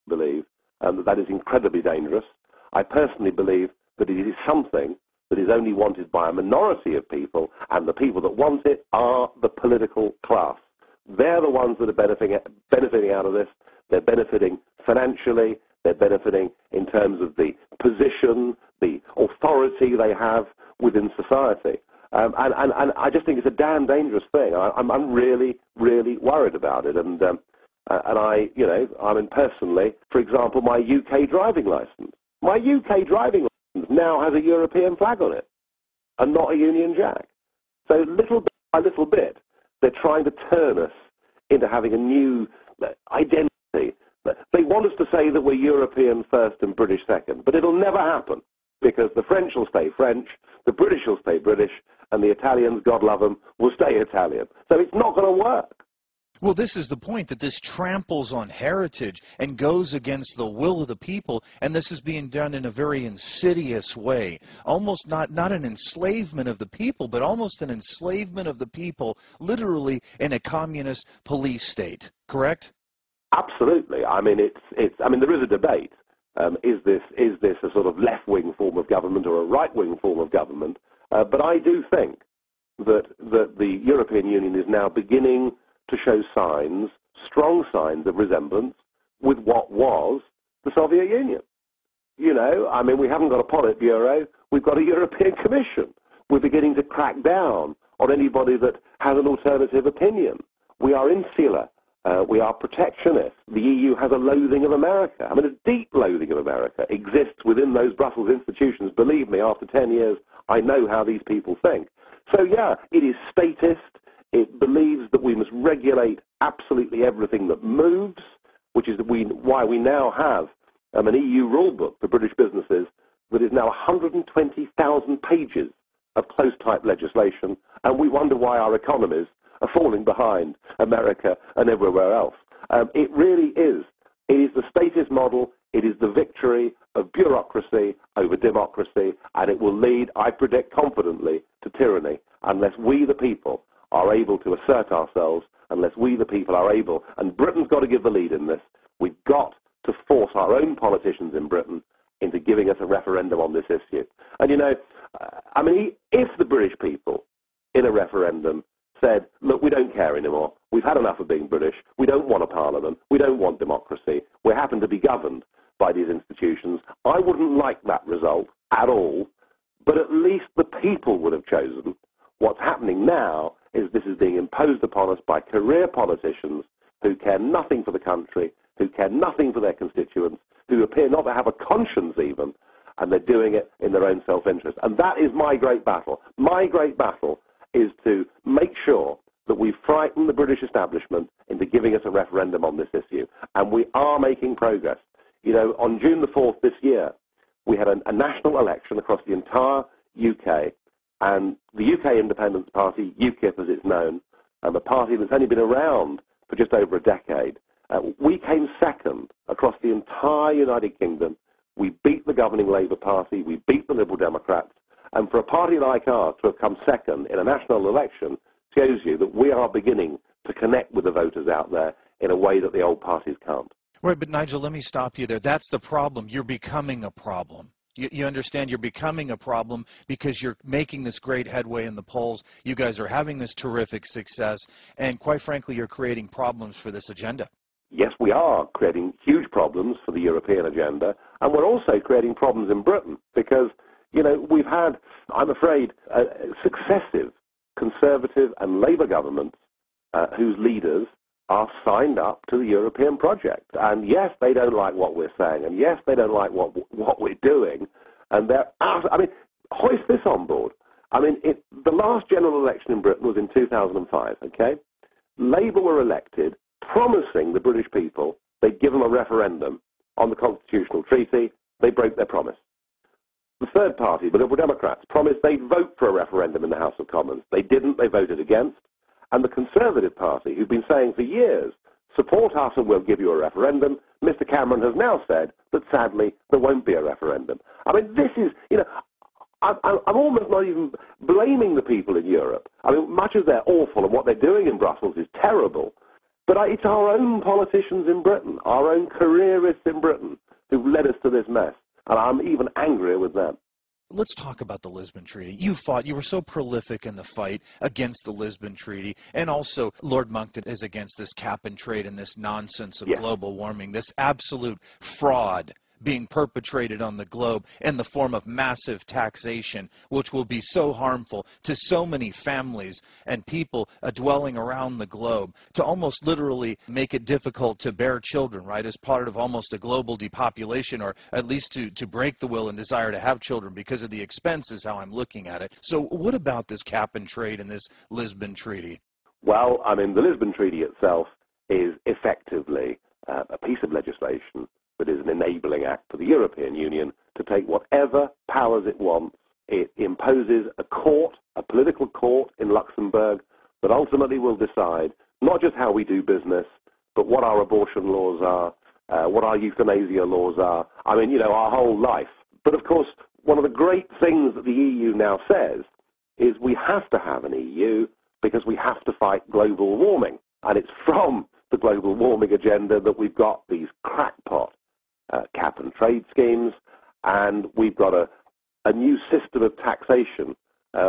believe that is incredibly dangerous. I personally believe that it is something that is only wanted by a minority of people, and the people that want it are the political class. They're the ones that are benefiting out of this. They're benefiting financially. They're benefiting in terms of the position, the authority they have within society. And I just think it's a damn dangerous thing. I'm really, really worried about it. And I mean, personally, for example, my UK driving licence. My UK driving licence now has a European flag on it and not a Union Jack. So little bit by little bit, they're trying to turn us into having a new identity. They want us to say that we're European first and British second, but it'll never happen because the French will stay French, the British will stay British, and the Italians, God love them, will stay Italian. So it's not going to work. Well, this is the point, that this tramples on heritage and goes against the will of the people, and this is being done in a very insidious way. Almost not an enslavement of the people, but almost an enslavement of the people, literally in a communist police state, correct? Absolutely. I mean, I mean, there is a debate. Is this a sort of left-wing form of government or a right-wing form of government? But I do think that the European Union is now beginning to show signs, strong signs of resemblance with what was the Soviet Union. You know, I mean, we haven't got a Politburo, we've got a European Commission. We're beginning to crack down on anybody that has an alternative opinion. We are insular. We are protectionist. The EU has a loathing of America. I mean, a deep loathing of America exists within those Brussels institutions. Believe me, after 10 years, I know how these people think. So, yeah, it is statist. It believes that we must regulate absolutely everything that moves, which is why we now have an EU rule book for British businesses that is now 120,000 pages of close-type legislation, and we wonder why our economies are falling behind America and everywhere else. It really is. It is the statist model. It is the victory of bureaucracy over democracy, and it will lead, I predict confidently, to tyranny unless we, the people, are able to assert ourselves, unless we, the people, are able, and Britain's got to give the lead in this. We've got to force our own politicians in Britain into giving us a referendum on this issue. And, you know, I mean, if the British people in a referendum said, look, we don't care anymore, we've had enough of being British, we don't want a parliament, we don't want democracy, we happen to be governed by these institutions, I wouldn't like that result at all, but at least the people would have chosen. What's happening now is this is being imposed upon us by career politicians who care nothing for the country, who care nothing for their constituents, who appear not to have a conscience even, and they're doing it in their own self-interest. And that is my great battle. My great battle is to make sure that we frighten the British establishment into giving us a referendum on this issue. And we are making progress. You know, on June the 4th this year, we had a national election across the entire UK, and the UK Independence Party, UKIP as it's known, and the party that's only been around for just over a decade, we came second across the entire United Kingdom. We beat the governing Labour Party, we beat the Liberal Democrats, and for a party like ours to have come second in a national election shows you that we are beginning to connect with the voters out there in a way that the old parties can't. Right, but Nigel, let me stop you there. That's the problem. You're becoming a problem. You understand, you're becoming a problem because you're making this great headway in the polls. You guys are having this terrific success, and quite frankly, you're creating problems for this agenda. Yes, we are creating huge problems for the European agenda, and we're also creating problems in Britain because, you know, we've had, I'm afraid, successive Conservative and Labour governments whose leaders are signed up to the European project. And yes, they don't like what we're saying, and yes, they don't like what we're doing, and they're out. I mean, hoist this on board. I mean, the last general election in Britain was in 2005, okay? Labour were elected promising the British people they'd give them a referendum on the constitutional treaty. They broke their promise. The third party, the Liberal Democrats, promised they'd vote for a referendum in the House of Commons. They didn't. They voted against. And the Conservative Party, who've been saying for years, support us and we'll give you a referendum, Mr. Cameron has now said that, sadly, there won't be a referendum. I mean, this is, you know, I'm almost not even blaming the people in Europe. I mean, much as they're awful and what they're doing in Brussels is terrible, But it's our own politicians in Britain, our own careerists in Britain, who've led us to this mess. And I'm even angrier with them. Let's talk about the Lisbon Treaty. You were so prolific in the fight against the Lisbon Treaty, and also Lord Monckton is against this cap and trade and this nonsense of global warming, this absolute fraud being perpetrated on the globe in the form of massive taxation, which will be so harmful to so many families and people dwelling around the globe, to almost literally make it difficult to bear children, right, as part of almost a global depopulation, or at least to break the will and desire to have children because of the expense is how I'm looking at it. So what about this cap and trade and this Lisbon Treaty? Well, I mean, the Lisbon Treaty itself is effectively a piece of legislation that is an enabling act for the European Union to take whatever powers it wants. It imposes a court, a political court in Luxembourg, that ultimately will decide not just how we do business, but what our abortion laws are, what our euthanasia laws are. I mean, you know, our whole life. But of course, one of the great things that the EU now says is we have to have an EU because we have to fight global warming. And it's from the global warming agenda that we've got these crackpot cap and trade schemes, and we've got a new system of taxation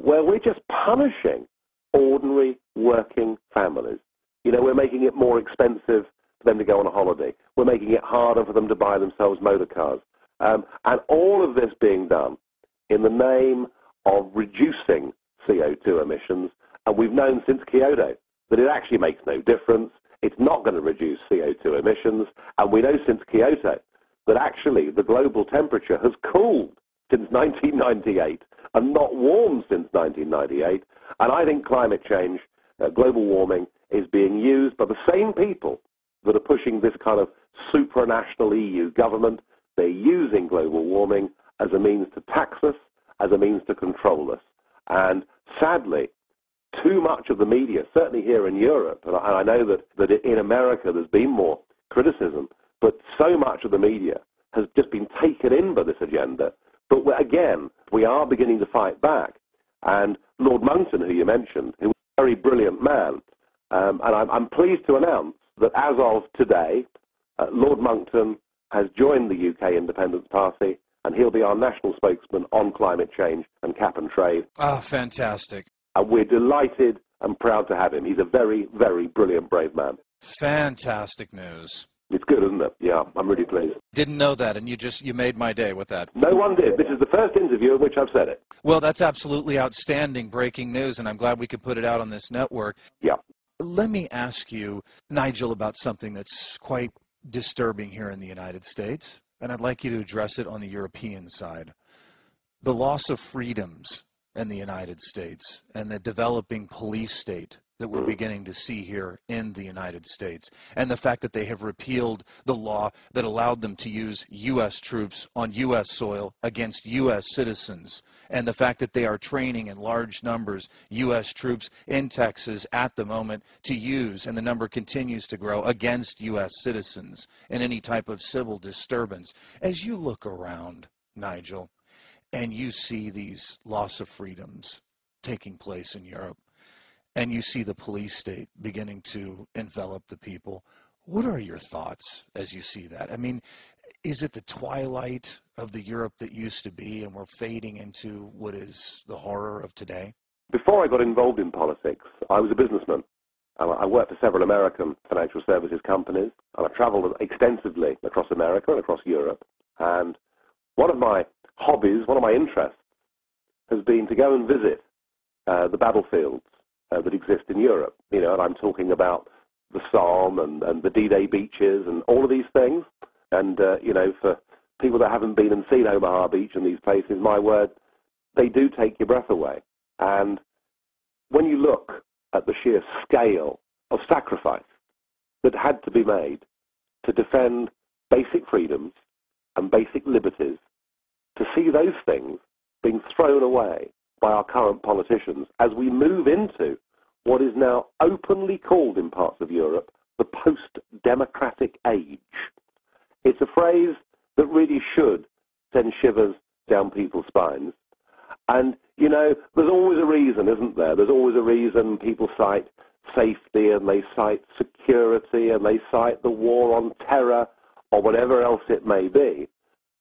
where we're just punishing ordinary working families. You know, we're making it more expensive for them to go on a holiday. We're making it harder for them to buy themselves motor cars. And all of this being done in the name of reducing CO2 emissions, and we've known since Kyoto that it actually makes no difference. It's not going to reduce CO2 emissions, and we know since Kyoto that actually the global temperature has cooled since 1998 and not warmed since 1998. And I think climate change, global warming, is being used by the same people that are pushing this kind of supranational EU government. They're using global warming as a means to tax us, as a means to control us. And sadly, too much of the media, certainly here in Europe, and I know that in America there's been more criticism, but so much of the media has just been taken in by this agenda. But again, we are beginning to fight back. And Lord Monckton, who you mentioned, who was a very brilliant man, and I'm pleased to announce that as of today, Lord Monckton has joined the UK Independence Party, and he'll be our national spokesman on climate change and cap and trade. Ah, fantastic. And we're delighted and proud to have him. He's a very, very brilliant, brave man. Fantastic news. It's good, isn't it? Yeah, I'm really pleased. Didn't know that, and you made my day with that. No one did. This is the first interview in which I've said it. Well, that's absolutely outstanding breaking news, and I'm glad we could put it out on this network. Yeah. Let me ask you, Nigel, about something that's quite disturbing here in the United States, and I'd like you to address it on the European side. The loss of freedoms in the United States and the developing police state that we're beginning to see here in the United States, and the fact that they have repealed the law that allowed them to use U.S. troops on U.S. soil against U.S. citizens, and the fact that they are training in large numbers U.S. troops in Texas at the moment to use, and the number continues to grow, against U.S. citizens in any type of civil disturbance. As you look around, Nigel, and you see these loss of freedoms taking place in Europe, and you see the police state beginning to envelop the people, what are your thoughts as you see that? I mean, is it the twilight of the Europe that used to be, and we're fading into what is the horror of today? Before I got involved in politics, I was a businessman. I worked for several American financial services companies, and I've traveled extensively across America and across Europe. And one of my hobbies, one of my interests, has been to go and visit the battlefields that exist in Europe. You know, and I'm talking about the Somme and the D-Day beaches and all of these things. And, you know, for people that haven't been and seen Omaha Beach and these places, my word, they do take your breath away. And when you look at the sheer scale of sacrifice that had to be made to defend basic freedoms and basic liberties, to see those things being thrown away by our current politicians as we move into what is now openly called in parts of Europe the post-democratic age. It's a phrase that really should send shivers down people's spines. And, you know, there's always a reason, isn't there? There's always a reason people cite safety, and they cite security, and they cite the war on terror, or whatever else it may be.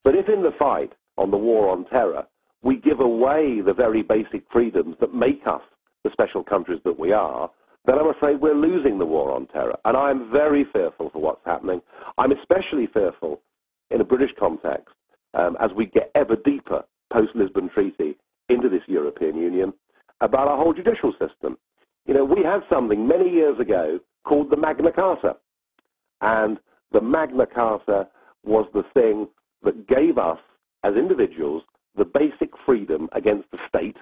But if in the fight on the war on terror, we give away the very basic freedoms that make us the special countries that we are, then I'm afraid we're losing the war on terror. And I'm very fearful for what's happening. I'm especially fearful in a British context as we get ever deeper post-Lisbon Treaty into this European Union about our whole judicial system. You know, we had something many years ago called the Magna Carta. And the Magna Carta was the thing that gave us, as individuals, the basic freedom against the state